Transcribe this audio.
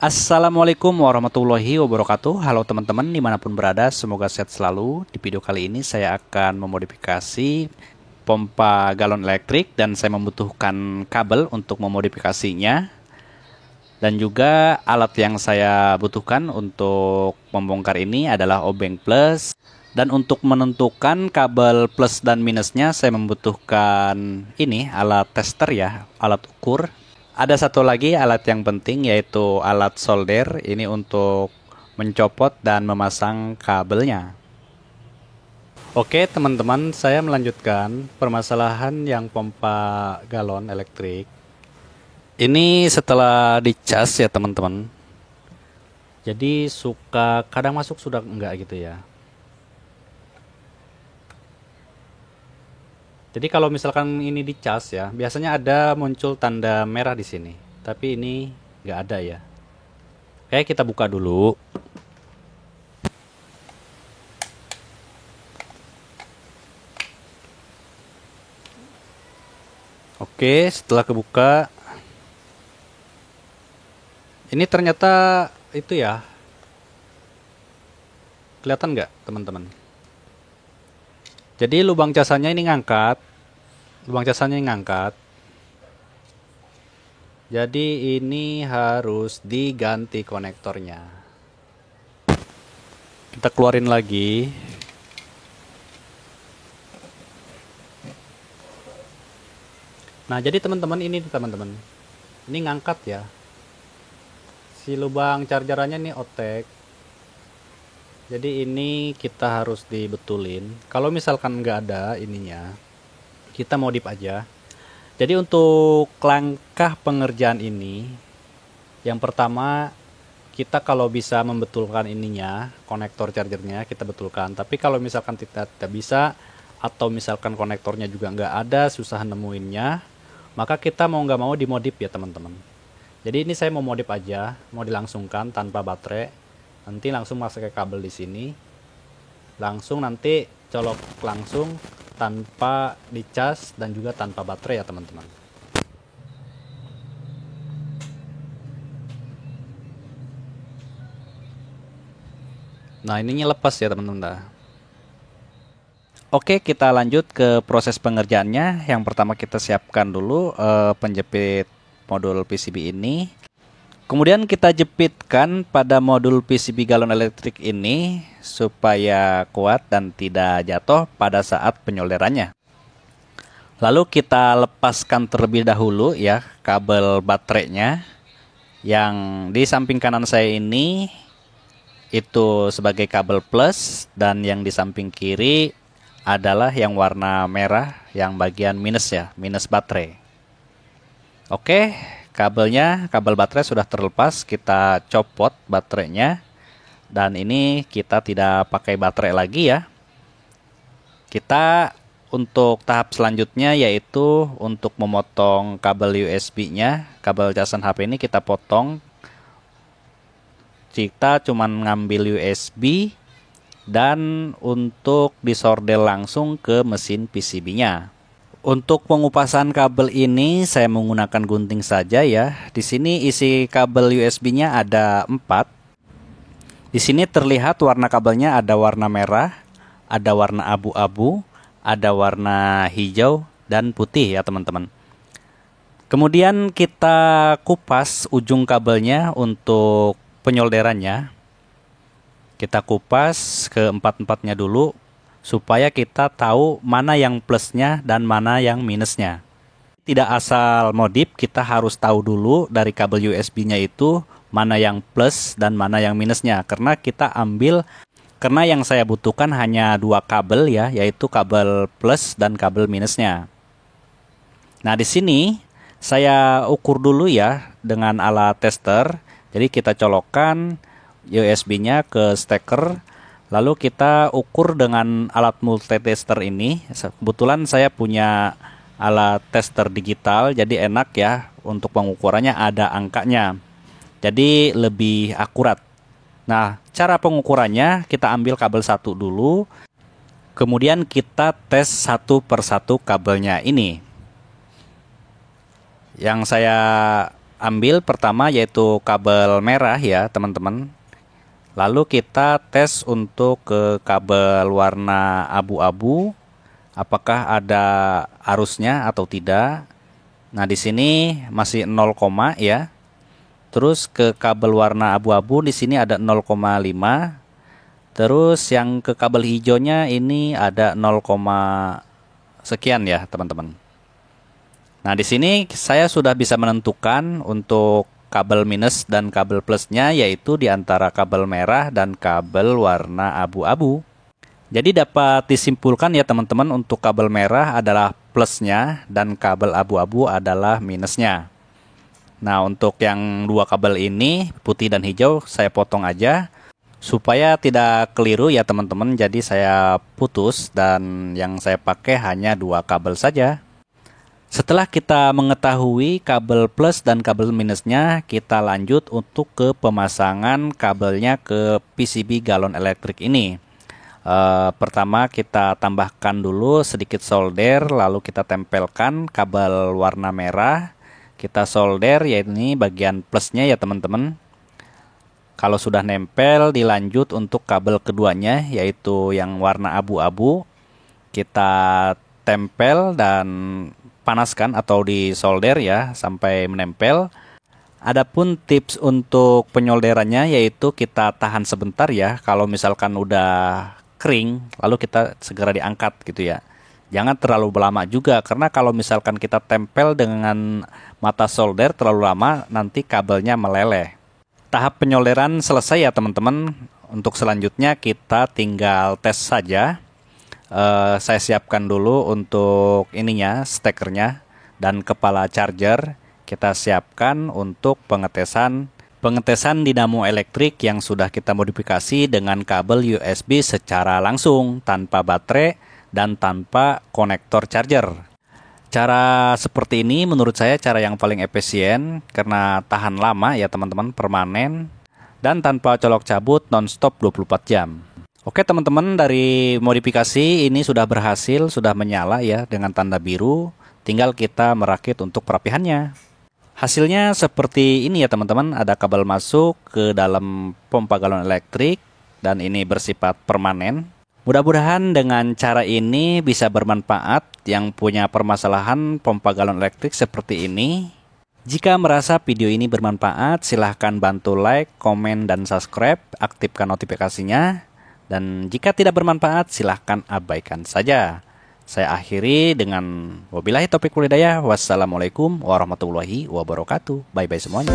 Assalamualaikum warahmatullahi wabarakatuh. Halo teman-teman dimanapun berada, semoga sehat selalu. Di video kali ini saya akan memodifikasi pompa galon elektrik dan saya membutuhkan kabel untuk memodifikasinya. Dan juga alat yang saya butuhkan untuk membongkar ini adalah obeng plus. Dan untuk menentukan kabel plus dan minusnya saya membutuhkan ini alat tester ya, alat ukur. Ada satu lagi alat yang penting yaitu alat solder, ini untuk mencopot dan memasang kabelnya. Oke teman-teman, saya melanjutkan permasalahan yang pompa galon elektrik. Ini setelah dicas ya teman-teman. Jadi suka kadang masuk sudah enggak gitu ya. Jadi kalau misalkan ini dicas ya, biasanya ada muncul tanda merah di sini. Tapi ini nggak ada ya. Oke, kita buka dulu. Oke, setelah kebuka, ini ternyata itu ya. Kelihatan nggak teman-teman? Jadi lubang casannya ini ngangkat. Jadi ini harus diganti konektornya. Kita keluarin lagi. Nah, jadi teman-teman ini ngangkat ya. Si lubang chargerannya ini otek. Jadi ini kita harus dibetulin. Kalau misalkan nggak ada ininya, kita modif aja. Jadi untuk langkah pengerjaan ini, yang pertama kita kalau bisa membetulkan ininya, konektor chargernya kita betulkan. Tapi kalau misalkan kita tidak bisa, atau misalkan konektornya juga nggak ada, susah nemuinnya, maka kita mau nggak mau dimodif ya teman-teman. Jadi ini saya mau modif aja, mau dilangsungkan tanpa baterai. Nanti langsung masuk ke kabel di sini, langsung nanti colok langsung tanpa dicas dan juga tanpa baterai ya teman-teman. Nah, ininya lepas ya teman-teman. Oke, kita lanjut ke proses pengerjaannya. Yang pertama kita siapkan dulu penjepit modul PCB ini. Kemudian kita jepitkan pada modul PCB galon elektrik ini supaya kuat dan tidak jatuh pada saat penyolderannya. Lalu kita lepaskan terlebih dahulu ya kabel baterainya. Yang di samping kanan saya ini itu sebagai kabel plus dan yang di samping kiri adalah yang warna merah yang bagian minus ya, minus baterai. Oke. Kabel baterai sudah terlepas, kita copot baterainya. Dan ini kita tidak pakai baterai lagi ya. Kita untuk tahap selanjutnya yaitu untuk memotong kabel USB-nya. Kabel casan HP ini kita potong. Kita cuma ngambil USB dan untuk disordel langsung ke mesin PCB-nya. Untuk pengupasan kabel ini saya menggunakan gunting saja ya. Di sini isi kabel USB-nya ada 4. Di sini terlihat warna kabelnya ada warna merah, ada warna abu-abu, ada warna hijau dan putih ya teman-teman. Kemudian kita kupas ujung kabelnya untuk penyolderannya. Kita kupas ke empat-empatnya dulu, supaya kita tahu mana yang plusnya dan mana yang minusnya. Tidak asal modif, kita harus tahu dulu dari kabel USB-nya itu mana yang plus dan mana yang minusnya. Karena yang saya butuhkan hanya 2 kabel ya, yaitu kabel plus dan kabel minusnya. Nah, di sini saya ukur dulu ya dengan alat tester. Jadi kita colokkan USB-nya ke steker. Lalu kita ukur dengan alat multitester ini. Kebetulan saya punya alat tester digital, jadi enak ya untuk pengukurannya ada angkanya. Jadi lebih akurat. Nah, cara pengukurannya kita ambil kabel 1 dulu. Kemudian kita tes satu persatu kabelnya ini. Yang saya ambil pertama yaitu kabel merah ya teman-teman. Lalu kita tes untuk ke kabel warna abu-abu, apakah ada arusnya atau tidak. Nah, di sini masih 0, ya. Terus ke kabel warna abu-abu di sini ada 0,5. Terus yang ke kabel hijaunya ini ada 0, sekian ya, teman-teman. Nah, di sini saya sudah bisa menentukan untuk kabel minus dan kabel plusnya, yaitu di antara kabel merah dan kabel warna abu-abu. Jadi dapat disimpulkan ya teman-teman, untuk kabel merah adalah plusnya dan kabel abu-abu adalah minusnya. Nah, untuk yang dua kabel ini, putih dan hijau, saya potong aja supaya tidak keliru ya teman-teman. Jadi saya putus dan yang saya pakai hanya dua kabel saja. Setelah kita mengetahui kabel plus dan kabel minusnya, kita lanjut untuk ke pemasangan kabelnya ke PCB galon elektrik ini. Pertama kita tambahkan dulu sedikit solder, lalu kita tempelkan kabel warna merah. Kita solder, yaitu ini bagian plusnya ya teman-teman. Kalau sudah nempel, dilanjut untuk kabel keduanya, yaitu yang warna abu-abu. Kita tempel dan panaskan atau disolder ya sampai menempel. Adapun tips untuk penyolderannya yaitu kita tahan sebentar ya. Kalau misalkan udah kering, lalu kita segera diangkat gitu ya. Jangan terlalu lama juga, karena kalau misalkan kita tempel dengan mata solder terlalu lama, nanti kabelnya meleleh. Tahap penyolderan selesai ya teman-teman. Untuk selanjutnya kita tinggal tes saja. Saya siapkan dulu untuk ininya, stekernya dan kepala charger. Kita siapkan untuk pengetesan dinamo elektrik yang sudah kita modifikasi dengan kabel USB secara langsung, tanpa baterai dan tanpa konektor charger. Cara seperti ini menurut saya cara yang paling efisien karena tahan lama ya teman-teman, permanen dan tanpa colok cabut non-stop 24 jam. Oke teman-teman, dari modifikasi ini sudah berhasil, sudah menyala ya dengan tanda biru. Tinggal kita merakit untuk perapihannya. Hasilnya seperti ini ya teman-teman, ada kabel masuk ke dalam pompa galon elektrik dan ini bersifat permanen. Mudah-mudahan dengan cara ini bisa bermanfaat yang punya permasalahan pompa galon elektrik seperti ini. Jika merasa video ini bermanfaat, silahkan bantu like, komen, dan subscribe, aktifkan notifikasinya. Dan jika tidak bermanfaat, silahkan abaikan saja. Saya akhiri dengan wabillahi taufiq wal hidayah. Wassalamualaikum warahmatullahi wabarakatuh. Bye-bye semuanya.